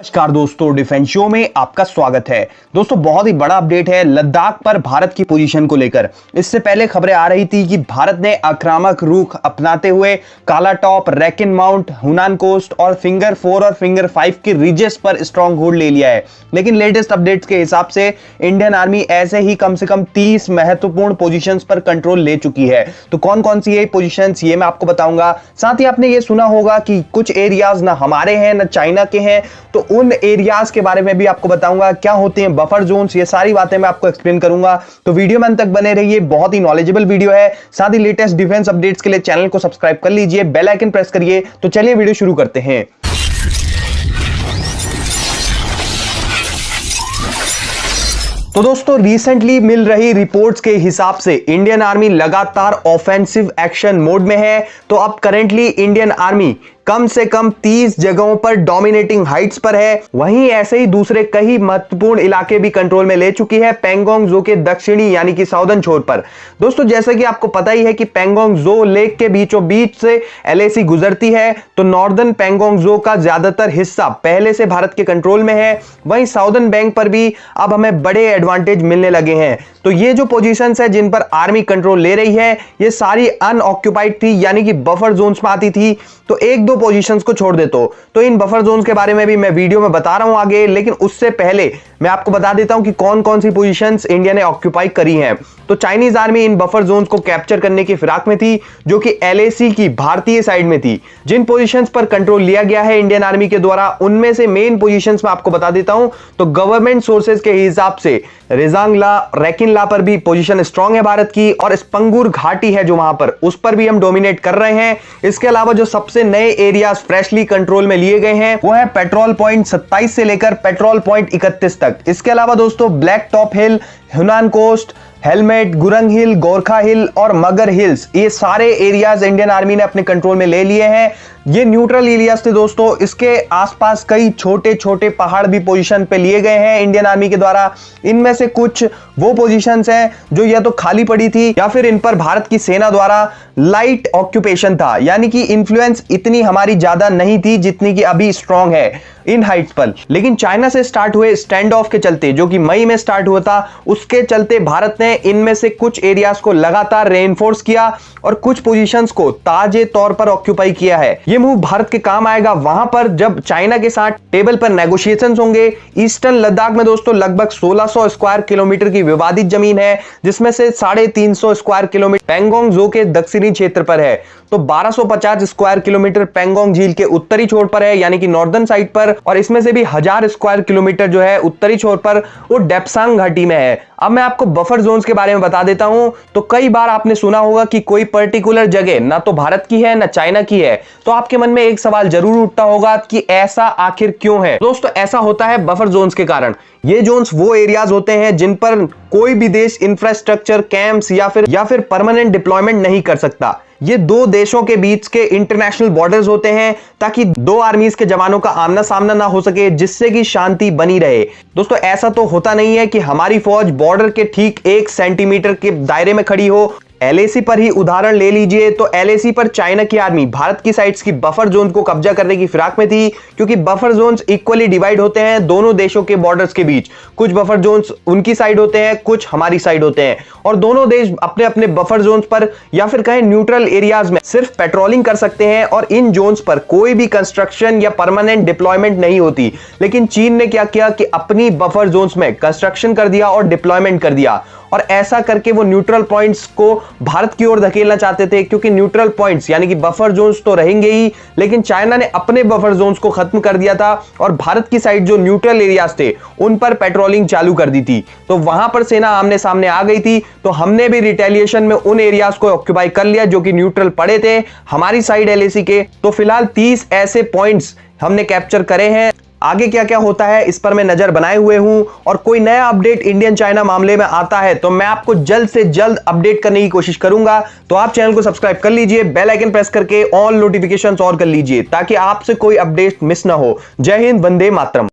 नमस्कार दोस्तों, defence show में आपका स्वागत है। दोस्तों, बहुत ही बड़ा अपडेट है लद्दाख पर भारत की पोजीशन को लेकर। इससे पहले खबरें आ रही थी कि भारत ने आक्रामक रुख अपनाते हुए काला टॉप, रैकिन माउंट, हुनान कोस्ट और फिंगर 4 और फिंगर 5 के रीजेस पर स्ट्रॉन्ग होल्ड ले लिया है। लेकिन लेटेस्ट अपडेट्स के हिसाब से इंडियन आर्मी ऐसे ही कम से कम 30 महत्वपूर्ण पोजीशंस पर कंट्रोल ले चुकी है। तो कौन कौन सी ये पोजीशंस, ये मैं आपको बताऊंगा। साथ ही आपने ये सुना होगा कि कुछ एरियाज ना हमारे हैं ना चाइना के हैं, तो उन एरियाज के बारे में भी आपको बताऊंगा। क्या होते हैं बफर जोन्स, ये सारी बातें मैं आपको एक्सप्लेन करूंगा। तो वीडियो में अंत तक बने रहिए, बहुत ही नॉलेजेबल वीडियो है। साथ ही लेटेस्ट डिफेंस अपडेट्स के लिए चैनल को सब्सक्राइब कर लीजिए, बेल आइकन प्रेस करिए। तो चलिए वीडियो शुरू करते हैं। तो दोस्तों, रिसेंटली मिल रही रिपोर्ट्स के हिसाब से इंडियन आर्मी लगातार ऑफेंसिव एक्शन मोड में है। तो अब करेंटली इंडियन आर्मी कम से कम 30 जगहों पर डोमिनेटिंग हाइट्स पर है। वहीं ऐसे ही दूसरे कई महत्वपूर्ण इलाके भी कंट्रोल में ले चुकी है पैंगोंग जो के दक्षिणी यानी कि साउदर्न छोर पर। दोस्तों, जैसे कि आपको पता ही है कि पैंगोंग जो लेक के बीचों बीच से एलएसी गुजरती है, तो नॉर्दर्न पैंगोंग जो का ज्यादातर हिस्सा पहले से भारत के कंट्रोल में है। वहीं साउदर्न बैंक पर भी अब हमें बड़े एडवांटेज मिलने लगे हैं। तो ये जो पोजीशंस है जिन पर आर्मी कंट्रोल ले रही है, ये सारी अनऑक्यूपाइड थी, यानी कि बफर जोन्स में आती थी। तो एक दो पोजीशंस को छोड़ देते हो, तो इन बफर जोन्स के बारे में भी मैं वीडियो में बता रहा हूं आगे। लेकिन उससे पहले मैं आपको बता देता हूं कि कौन कौन सी पोजीशंस इंडिया ने ऑक्यूपाई करी हैं। तो Chinese army in buffer zones को कैप्चर करने की फिराक में थी, जो कि एलएसी की भारतीय साइड में थी। जिन पोजीशंस पर कंट्रोल लिया गया है इंडियन आर्मी के द्वारा, उनमें से मेन पोजीशंस मैं आपको बता देता हूं। तो गवर्नमेंट सोर्सेज के हिसाब से रेजांगला, रैकिनला पर भी पोजीशन स्ट्रांग है भारत की, और स्पंगूर घाटी है जो वहां पर, उस पर भी हम डोमिनेट कर रहे हैं। इसके अलावा जो सबसे नए एरियाज फ्रेशली कंट्रोल में लिए गए हैं वो है पेट्रोल पॉइंट 27 से लेकर पेट्रोल पॉइंट 31 तक। इसके अलावा दोस्तों ब्लैक टॉप हिल, हुनान कोस्ट, हेलमेट, गुरंग हिल, गोरखा हिल और मगर हिल्स, ये सारे एरियाज इंडियन आर्मी ने अपने कंट्रोल में ले लिए हैं। ये न्यूट्रल एरियाज थे दोस्तों। इसके आसपास कई छोटे छोटे पहाड़ भी पोजीशन पे लिए गए हैं इंडियन आर्मी के द्वारा। इनमें से कुछ वो पोजीशंस हैं जो या तो खाली पड़ी थी या फिर इन पर भारत की सेना द्वारा लाइट ऑक्यूपेशन था, यानी कि इन्फ्लुएंस इतनी हमारी ज्यादा नहीं थी जितनी कि अभी स्ट्रांग है इन हाइट्स पर। लेकिन चाइना से स्टार्ट हुए स्टैंड ऑफ के चलते, जो कि मई में स्टार्ट हुआ था, उसके चलते भारत ने इनमें से कुछ एरियाज को लगातार रेनफोर्स किया और कुछ पोजीशंस को ताजे तौर पर ऑक्यूपाई किया है। ये मूव भारत के काम आएगा वहां पर जब चाइना के साथ टेबल पर नेगोशिएशंस होंगे। ईस्टर्न लद्दाख में दोस्तों लगभग 1600 स्क्वायर किलोमीटर की विवादित जमीन है, जिसमें से 350 स्क्वायर किलोमीटर पैंगोंग जो के दक्षिणी क्षेत्र पर है। तो 1250 स्क्वायर किलोमीटर पैंगोंग झील के उत्तरी छोर पर है, यानी कि नॉर्दर्न साइड पर, और इसमें से भी 1000 स्क्वायर किलोमीटर जो है उत्तरी छोर पर वो डेप्सांग घाटी में है। अब मैं आपको बफर जोन्स के बारे में बता देता हूं। तो कई बार आपने सुना होगा कि कोई पर्टिकुलर जगह ना तो भारत की है ना चाइना की है, तो आपके मन में एक सवाल जरूर उठता होगा कि ऐसा आखिर क्यों है। दोस्तों, ऐसा होता है बफर जोन्स के कारण। ये जोन्स वो एरियाज होते हैं जिन पर कोई भी देश इंफ्रास्ट्रक्चर, कैंप्स या फिर परमानेंट डिप्लॉयमेंट नहीं कर सकता। ये दो देशों के बीच के इंटरनेशनल बॉर्डर्स होते हैं, ताकि दो आर्मीज के जवानों का आमना सामना ना हो सके, जिससे कि शांति बनी रहे। दोस्तों, ऐसा तो होता नहीं है कि हमारी फौज बॉर्डर के ठीक 1 सेंटीमीटर के दायरे में खड़ी हो। एलएसी पर ही उदाहरण ले लीजिए, तो एलएसी पर चाइना की आर्मी भारत की साइड्स की बफर जोन को कब्जा करने की फिराक में थी, क्योंकि बफर जोन्स इक्वली डिवाइड होते हैं दोनों देशों के बॉर्डर्स के बीच। कुछ बफर जोन्स उनकी साइड होते हैं, कुछ हमारी साइड होते हैं, और दोनों देश अपने अपने बफर जोन्स पर या फिर कहें न्यूट्रल एरियाज में सिर्फ पेट्रोलिंग कर सकते हैं, और इन जोन्स पर कोई भी कंस्ट्रक्शन या परमानेंट डिप्लॉयमेंट नहीं होती। लेकिन चीन ने क्या किया कि अपनी बफर जोन्स में कंस्ट्रक्शन कर दिया और डिप्लॉयमेंट कर दिया, और ऐसा करके वो न्यूट्रल पॉइंट्स को भारत की ओर धकेलना चाहते थे, क्योंकि न्यूट्रल पॉइंट्स यानी कि बफर जोन्स तो रहेंगे ही, लेकिन चाइना ने अपने बफर जोन्स को खत्म कर दिया था और भारत की साइड जो न्यूट्रल एरियाज थे उन पर पेट्रोलिंग चालू कर दी थी। तो वहां पर सेना आमने सामने आ गई थी, तो हमने भी रिटेलिएशन में उन एरियाज को ऑक्यूपाई कर लिया जो कि न्यूट्रल पड़े थे हमारी साइड एलएसी के। तो फिलहाल 30 ऐसे पॉइंट्स हमने कैप्चर करे हैं। आगे क्या क्या होता है इस पर मैं नजर बनाए हुए हूं, और कोई नया अपडेट इंडियन चाइना मामले में आता है तो मैं आपको जल्द से जल्द अपडेट करने की कोशिश करूंगा। तो आप चैनल को सब्सक्राइब कर लीजिए, बेल आइकन प्रेस करके ऑल नोटिफिकेशंस ऑन कर लीजिए, ताकि आपसे कोई अपडेट मिस ना हो। जय हिंद, वंदे मातरम।